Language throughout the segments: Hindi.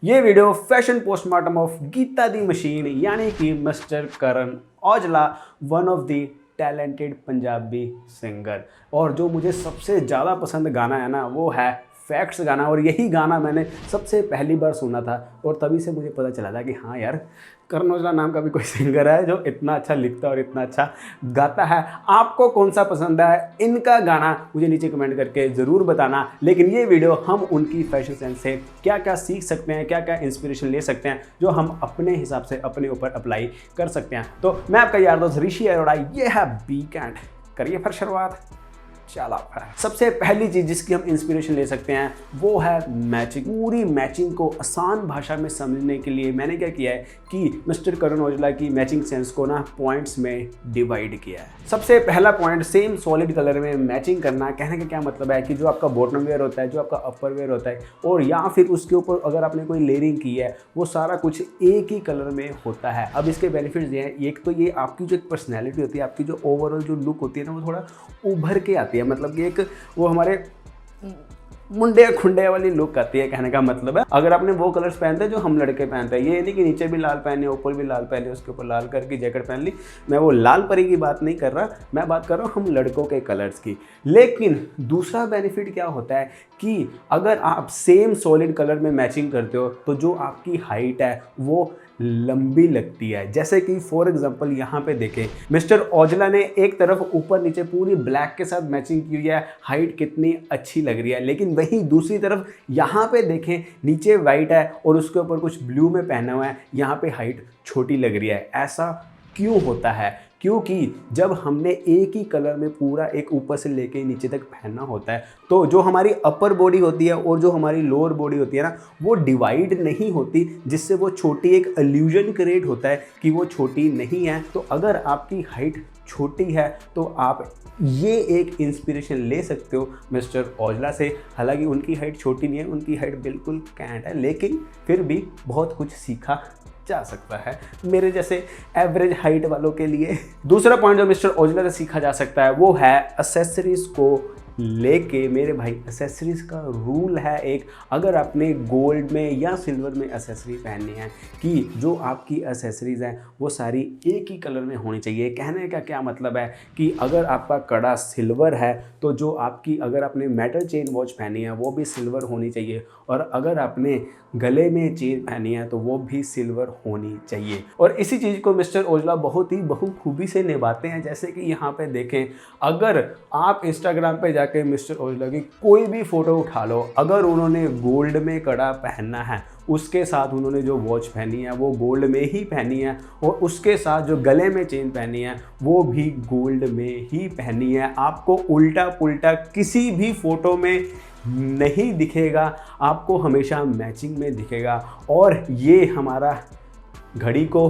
ये video fashion postmortem of Geeta di machine यानी कि mister Karan Aujla, one of the talented Punjabi singer. और जो मुझे सबसे ज़्यादा पसंद गाना है ना, वो है फैक्ट्स गाना। और यही गाना मैंने सबसे पहली बार सुना था और तभी से मुझे पता चला था कि हाँ यार, करण औजला नाम का भी कोई सिंगर है जो इतना अच्छा लिखता है और इतना अच्छा गाता है। आपको कौन सा पसंद है इनका गाना, मुझे नीचे कमेंट करके ज़रूर बताना। लेकिन ये वीडियो हम उनकी फैशन सेंस से क्या क्या सीख सकते हैं, क्या क्या इंस्पिरेशन ले सकते हैं जो हम अपने हिसाब से अपने ऊपर अप्लाई कर सकते हैं। तो मैं आपका यार दोस्त ऋषि अरोड़ा, ये है वीकेंड। करिए फिर शुरुआत। चला सबसे पहली चीज जिसकी हम इंस्पिरेशन ले सकते हैं वो है मैचिंग। पूरी मैचिंग को आसान भाषा में समझने के लिए मैंने क्या किया है कि मिस्टर करण औजला की मैचिंग सेंस को ना पॉइंट्स में डिवाइड किया है। सबसे पहला पॉइंट, सेम सॉलिड कलर में मैचिंग करना। कहने का क्या मतलब है कि जो आपका बॉटम वेयर होता है, जो आपका अपर वेयर होता है, और या फिर उसके ऊपर अगर आपने कोई लेयरिंग की है, वो सारा कुछ एक ही कलर में होता है। अब इसके बेनिफिट्स ये हैं, एक तो ये आपकी जो एक पर्सनैलिटी होती है, आपकी जो ओवरऑल जो लुक होती है ना, वो थोड़ा उभर के आती है। मतलब कि एक वो हमारे मुंडे खुंडे वाली लुक आती है। कहने का मतलब है अगर आपने वो कलर्स पहनते हैं जो हम लड़के पहनते हैं, ये नहीं कि नीचे भी लाल पहने, ऊपर भी लाल पहने, उसके ऊपर लाल कलर की जैकेट पहन ली। मैं वो लाल परी की बात नहीं कर रहा, मैं बात कर रहा हूँ हम लड़कों के कलर्स की। लेकिन दूसरा बेनिफिट क्या होता है कि अगर आप सेम सॉलिड कलर में मैचिंग करते हो तो जो आपकी हाइट है वो लंबी लगती है। जैसे कि फॉर एग्जांपल यहाँ पे देखें, मिस्टर औजला ने एक तरफ ऊपर नीचे पूरी ब्लैक के साथ मैचिंग की है, हाइट कितनी अच्छी लग रही है। लेकिन वहीं दूसरी तरफ यहाँ पे देखें, नीचे वाइट है और उसके ऊपर कुछ ब्लू में पहना हुआ है, यहाँ पे हाइट छोटी लग रही है। ऐसा क्यों होता है? क्योंकि जब हमने एक ही कलर में पूरा एक ऊपर से लेके नीचे तक पहनना होता है तो जो हमारी अपर बॉडी होती है और जो हमारी लोअर बॉडी होती है ना, वो डिवाइड नहीं होती, जिससे वो छोटी एक इल्यूजन क्रिएट होता है कि वो छोटी नहीं है। तो अगर आपकी हाइट छोटी है तो आप ये एक इंस्पिरेशन ले सकते हो मिस्टर औजला से। हालांकि उनकी हाइट छोटी नहीं है, उनकी हाइट बिल्कुल कैंट है, लेकिन फिर भी बहुत कुछ सीखा जा सकता है मेरे जैसे एवरेज हाइट वालों के लिए। दूसरा पॉइंट जो मिस्टर औजला से सीखा जा सकता है वो है एक्सेसरीज को लेके। मेरे भाई, एक्सेसरीज का रूल है एक, अगर आपने गोल्ड में या सिल्वर में एक्सेसरी पहननी है कि जो आपकी एक्सेसरीज हैं वो सारी एक ही कलर में होनी चाहिए। कहने का क्या मतलब है कि अगर आपका कड़ा सिल्वर है तो जो आपकी, अगर आपने मेटल चेन वॉच पहनी है वो भी सिल्वर होनी चाहिए, और अगर आपने गले में चेन पहनी है तो वो भी सिल्वर होनी चाहिए। और इसी चीज़ को मिस्टर औजला बहुत ही बखूबी से निभाते हैं। जैसे कि यहाँ पे देखें, अगर आप इंस्टाग्राम पे जाके मिस्टर औजला की कोई भी फ़ोटो उठा लो, अगर उन्होंने गोल्ड में कड़ा पहनना है, उसके साथ उन्होंने जो वॉच पहनी है वो गोल्ड में ही पहनी है, और उसके साथ जो गले में चेन पहनी है वो भी गोल्ड में ही पहनी है। आपको उल्टा पुल्टा किसी भी फ़ोटो में नहीं दिखेगा, आपको हमेशा मैचिंग में दिखेगा। और ये हमारा घड़ी को,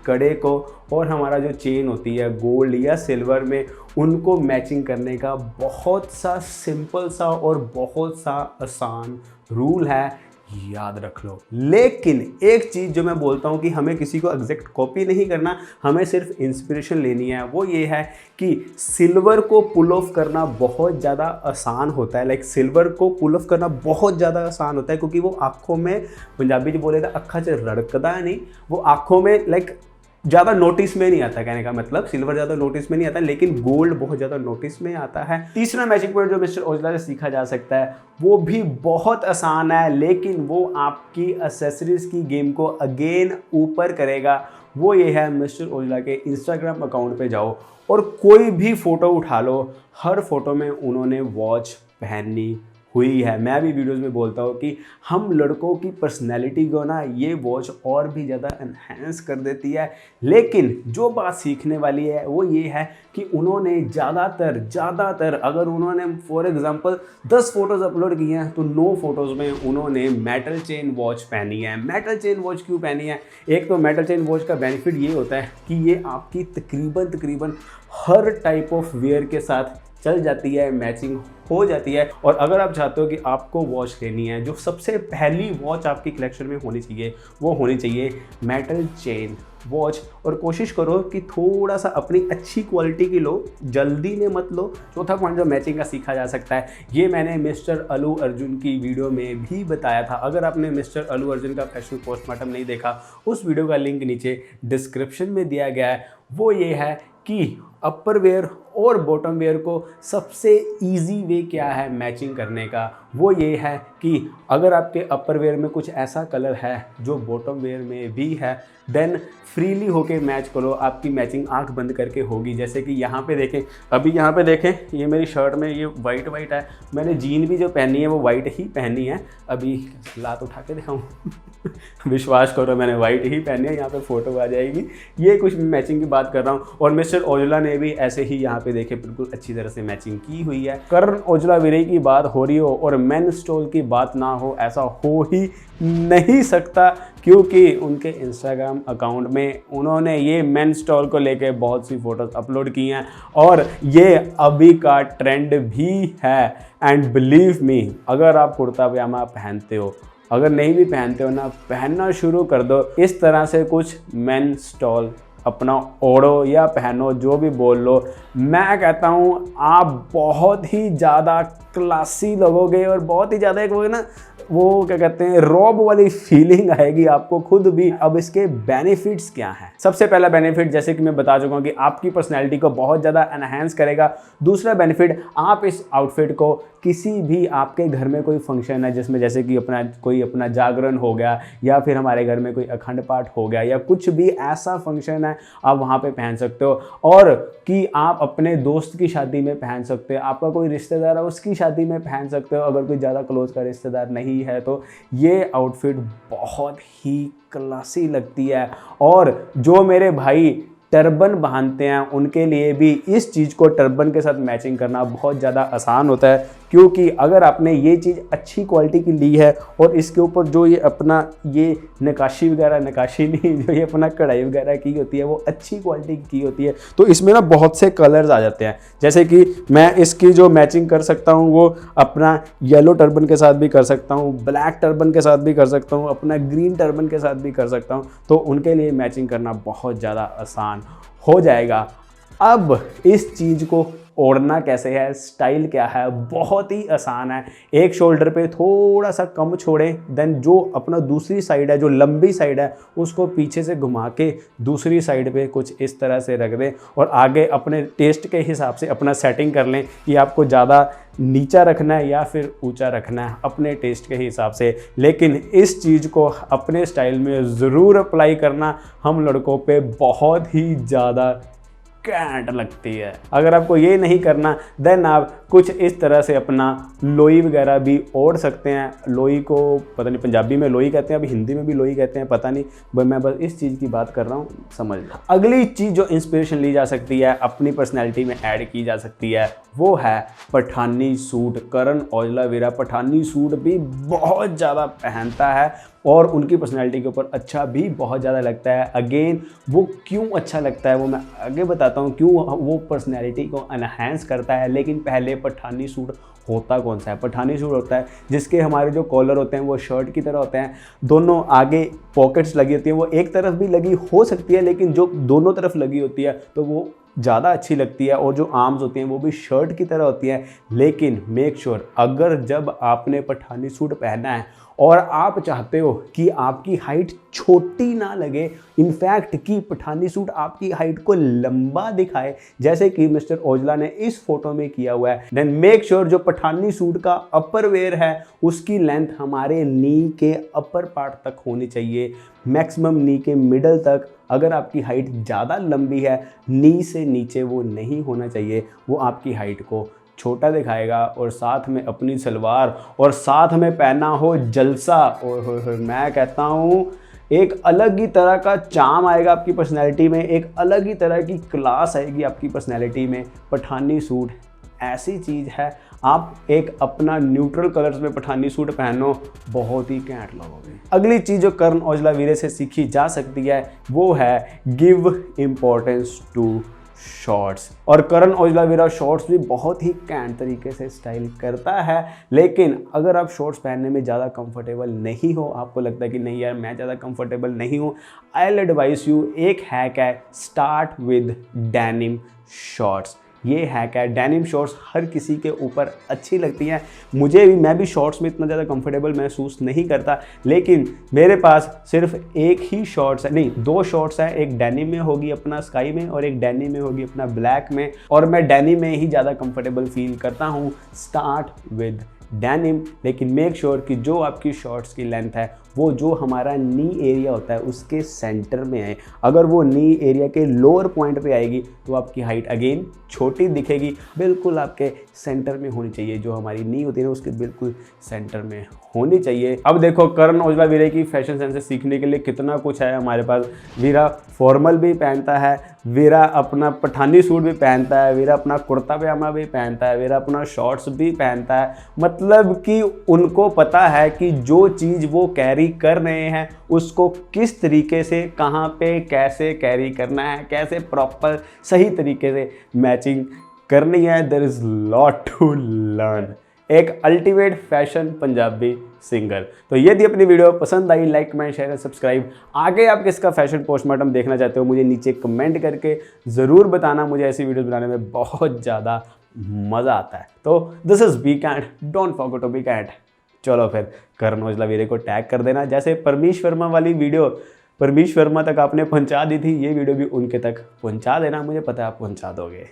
कड़े को और हमारा जो चेन होती है गोल्ड या सिल्वर में, उनको मैचिंग करने का बहुत सा सिंपल सा और बहुत सा आसान रूल है, याद रख लो। लेकिन एक चीज़ जो मैं बोलता हूँ कि हमें किसी को एग्जैक्ट कॉपी नहीं करना, हमें सिर्फ इंस्पिरेशन लेनी है, वो ये है कि सिल्वर को पुल ऑफ करना बहुत ज़्यादा आसान होता है। लाइक सिल्वर को पुल ऑफ करना बहुत ज़्यादा आसान होता है क्योंकि वो आँखों में, पंजाबी जो बोले था अखा च रड़कदा नहीं, वो आँखों में लाइक ज़्यादा नोटिस में नहीं आता। कहने का मतलब सिल्वर ज़्यादा नोटिस में नहीं आता, लेकिन गोल्ड बहुत ज़्यादा नोटिस में आता है। तीसरा मैचिंग पॉइंट जो मिस्टर औजला से सीखा जा सकता है वो भी बहुत आसान है, लेकिन वो आपकी एक्सेसरीज की गेम को अगेन ऊपर करेगा। वो ये है, मिस्टर औजला के इंस्टाग्राम अकाउंट पे जाओ और कोई भी फ़ोटो उठा लो, हर फोटो में उन्होंने वॉच पहनी हुई है। मैं भी वीडियोस में बोलता हूँ कि हम लड़कों की पर्सनैलिटी को ना ये वॉच और भी ज़्यादा एनहेंस कर देती है। लेकिन जो बात सीखने वाली है वो ये है कि उन्होंने ज़्यादातर अगर उन्होंने फॉर एग्जांपल 10 फोटोज़ अपलोड किए हैं तो 9 फोटोज़ में उन्होंने मेटल चेन वॉच पहनी है। मेटल चेन वॉच क्यों पहनी है? एक तो मेटल चेन वॉच का बेनिफिट ये होता है कि ये आपकी तकरीबन हर टाइप ऑफ वेयर के साथ चल जाती है, मैचिंग हो जाती है। और अगर आप चाहते हो कि आपको वॉच लेनी है, जो सबसे पहली वॉच आपकी कलेक्शन में होनी चाहिए वो होनी चाहिए मेटल चेन वॉच। और कोशिश करो कि थोड़ा सा अपनी अच्छी क्वालिटी की लो, जल्दी में मत लो। चौथा पॉइंट जो मैचिंग का सीखा जा सकता है, ये मैंने मिस्टर अल्लू अर्जुन की वीडियो में भी बताया था। अगर आपने मिस्टर अल्लू अर्जुन का फैशन पोस्टमार्टम नहीं देखा, उस वीडियो का लिंक नीचे डिस्क्रिप्शन में दिया गया है। वो ये है कि अपर वेयर और बॉटम वेयर को सबसे इजी वे क्या है मैचिंग करने का, वो ये है कि अगर आपके अपर वेयर में कुछ ऐसा कलर है जो बॉटम वेयर में भी है, देन फ्रीली होके मैच करो। आपकी मैचिंग आंख बंद करके होगी। जैसे कि यहाँ पे देखें, अभी यहाँ पे देखें, ये मेरी शर्ट में ये वाइट वाइट है, मैंने जीन भी जो पहनी है वो वाइट ही पहनी है। अभी लात उठा के दिखाऊँ विश्वास करो मैंने वाइट ही पहनी है, यहाँ पे फोटो आ जाएगी। ये कुछ मैचिंग की बात कर रहा हूँ। और मिस्टर औजला ने भी ऐसे ही यहाँ पे देखे बिल्कुल अच्छी तरह से मैचिंग की हुई है। करण औजला वीरे की बात हो रही हो और मेन स्टॉल की बात ना हो, ऐसा हो ही नहीं सकता, क्योंकि उनके इंस्टाग्राम अकाउंट में उन्होंने ये मेन स्टॉल को लेके बहुत सी फोटोज अपलोड की हैं और ये अभी का ट्रेंड भी है। एंड बिलीव मी, अगर आप कुर्ता पजामा पहनते हो, अगर नहीं भी पहनते हो ना, पहनना शुरू कर दो। इस तरह से कुछ मेन स्टॉल अपना ओढ़ो या पहनो, जो भी बोल लो। मैं कहता हूँ आप बहुत ही ज़्यादा क्लासी लगोगे और बहुत ही ज़्यादा एक वो ना, वो क्या कहते हैं, रॉब वाली फीलिंग आएगी आपको खुद भी। अब इसके बेनिफिट्स क्या हैं? सबसे पहला बेनिफिट, जैसे कि मैं बता चुका हूँ, कि आपकी पर्सनैलिटी को बहुत ज़्यादा एनहांस करेगा। दूसरा बेनिफिट, आप इस आउटफिट को किसी भी आपके घर में कोई फंक्शन है जिसमें जैसे कि अपना जागरण हो गया, या फिर हमारे घर में कोई अखंड पाठ हो गया, या कुछ भी ऐसा फंक्शन है, आप वहाँ पे पहन सकते हो। और कि आप अपने दोस्त की शादी में पहन सकते हो, आपका कोई रिश्तेदार है उसकी शादी में पहन सकते हो, अगर कोई ज़्यादा क्लोज का रिश्तेदार नहीं है तो। ये आउटफिट बहुत ही क्लासी लगती है। और जो मेरे भाई टर्बन बांधते हैं उनके लिए भी इस चीज़ को टर्बन के साथ मैचिंग करना बहुत ज़्यादा आसान होता है, क्योंकि अगर आपने ये चीज़ अच्छी क्वालिटी की ली है और इसके ऊपर जो ये अपना ये नकाशी वगैरह, नकाशी नहीं, जो ये अपना कढ़ाई वगैरह की होती है वो अच्छी क्वालिटी की होती है, तो इसमें ना बहुत से कलर्स आ जाते हैं। जैसे कि मैं इसकी जो मैचिंग कर सकता हूँ वो अपना येलो टर्बन के साथ भी कर सकता हूँ, ब्लैक टर्बन के साथ भी कर सकता हूँ, अपना ग्रीन टर्बन के साथ भी कर सकता हूँ। तो उनके लिए मैचिंग करना बहुत ज़्यादा आसान हो जाएगा। अब इस चीज़ को ओढ़ना कैसे है, स्टाइल क्या है, बहुत ही आसान है। एक शोल्डर पे थोड़ा सा कम छोड़ें, देन जो अपना दूसरी साइड है, जो लंबी साइड है, उसको पीछे से घुमा के दूसरी साइड पे कुछ इस तरह से रख दें और आगे अपने टेस्ट के हिसाब से अपना सेटिंग कर लें कि आपको ज़्यादा नीचा रखना है या फिर ऊंचा रखना है, अपने टेस्ट के हिसाब से। लेकिन इस चीज़ को अपने स्टाइल में ज़रूर अप्लाई करना, हम लड़कों पे बहुत ही ज़्यादा कैंट लगती है। अगर आपको ये नहीं करना, देन आप कुछ इस तरह से अपना लोई वगैरह भी ओढ़ सकते हैं। लोई को पता नहीं पंजाबी में लोई कहते हैं, अभी हिंदी में भी लोई कहते हैं, पता नहीं, मैं बस इस चीज़ की बात कर रहा हूँ, समझ लो। अगली चीज़ जो इंस्पिरेशन ली जा सकती है, अपनी पर्सनैलिटी में ऐड की जा सकती है, वो है पठानी सूट। करण औजला वीरा पठानी सूट भी बहुत ज़्यादा पहनता है और उनकी पर्सनैलिटी के ऊपर अच्छा भी बहुत ज़्यादा लगता है। अगेन वो क्यों अच्छा लगता है वो मैं आगे बताता हूँ, क्यों वो पर्सनैलिटी को एनहांस करता है। लेकिन पहले पठानी सूट होता कौन सा है? पठानी सूट होता है जिसके हमारे जो कॉलर होते हैं वो शर्ट की तरह होते हैं, दोनों आगे पॉकेट्स लगी होती हैं। वो एक तरफ भी लगी हो सकती है, लेकिन जो दोनों तरफ लगी होती है तो वो ज़्यादा अच्छी लगती है। और जो आर्म्स होती हैं वो भी शर्ट की तरह होती हैं। लेकिन मेक श्योर, अगर जब आपने पठानी सूट पहना है और आप चाहते हो कि आपकी हाइट छोटी ना लगे, इनफैक्ट कि पठानी सूट आपकी हाइट को लंबा दिखाए, जैसे कि मिस्टर औजला ने इस फोटो में किया हुआ है, देन मेक श्योर जो पठानी सूट का अपर वेयर है उसकी लेंथ हमारे नी के अपर पार्ट तक होनी चाहिए, मैक्सिमम नी के मिडल तक। अगर आपकी हाइट ज़्यादा लंबी है, नी से नीचे वो नहीं होना चाहिए, वो आपकी हाइट को छोटा दिखाएगा। और साथ में अपनी सलवार और साथ में पहना हो जलसा, और मैं कहता हूँ एक अलग ही तरह का चार्म आएगा आपकी पर्सनैलिटी में, एक अलग ही तरह की क्लास आएगी आपकी पर्सनैलिटी में। पठानी सूट ऐसी चीज़ है, आप एक अपना न्यूट्रल कलर्स में पठानी सूट पहनो, बहुत ही कैंट लगोगे। अगली चीज़ जो करण औजला वीरे से सीखी जा सकती है वो है गिव इम्पोर्टेंस टू शॉर्ट्स। और करण औजला वीरा शॉर्ट्स भी बहुत ही कैंट तरीके से स्टाइल करता है, लेकिन अगर आप शॉर्ट्स पहनने में ज़्यादा कंफर्टेबल नहीं हो, आपको लगता है कि नहीं यार मैं ज़्यादा कंफर्टेबल नहीं हूँ, आई विल एडवाइस यू, एक हैक है, स्टार्ट विद डेनिम शॉर्ट्स। ये हैक है, डेनिम शॉर्ट्स हर किसी के ऊपर अच्छी लगती हैं, मैं भी शॉर्ट्स में इतना ज़्यादा कंफर्टेबल महसूस नहीं करता, लेकिन मेरे पास सिर्फ एक ही शॉर्ट्स है, नहीं 2 शॉर्ट्स है, एक डेनिम में होगी अपना स्काई में और एक डेनिम में होगी अपना ब्लैक में, और मैं डेनिम में ही ज़्यादा कंफर्टेबल फील करता हूँ। स्टार्ट विद डेनिम, लेकिन मेक श्योर कि जो आपकी शॉर्ट्स की लेंथ है वो जो हमारा नी एरिया होता है उसके सेंटर में आए। अगर वो नी एरिया के लोअर पॉइंट पे आएगी तो आपकी हाइट अगेन छोटी दिखेगी, बिल्कुल आपके सेंटर में होनी चाहिए, जो हमारी नी होती है ना उसके बिल्कुल सेंटर में होनी चाहिए। अब देखो करण औजला वीरे की फैशन सेंस से सीखने के लिए कितना कुछ है हमारे पास। वीरा फॉर्मल भी पहनता है, वीरा अपना पठानी सूट भी पहनता है, वीरा अपना कुर्ता पजामा भी पहनता है, वीरा अपना शॉर्ट्स भी पहनता है, मतलब कि उनको पता है कि जो चीज़ वो कैरी कर रहे हैं उसको किस तरीके से, कहाँ पे, कैसे कैरी करना है, कैसे प्रॉपर सही तरीके से मैचिंग करनी है। There is lot to learn. एक अल्टीमेट फैशन पंजाबी सिंगर। तो ये थी अपनी वीडियो, पसंद आई like comment share and subscribe. आगे आप किसका फैशन पोस्टमार्टम देखना चाहते हो मुझे नीचे कमेंट करके ज़रूर बताना, मुझे ऐसी वीडियोस बनाने में बहुत ज़्यादा मज़ा आता है। तो this is be can't, don't forget to be can't. चलो फिर करण औजला वीरे को टैग कर देना, जैसे परमीश वर्मा वाली वीडियो परमीश वर्मा तक आपने पहुंचा दी थी, ये वीडियो भी उनके तक पहुंचा देना, मुझे पता है आप पहुंचा दोगे।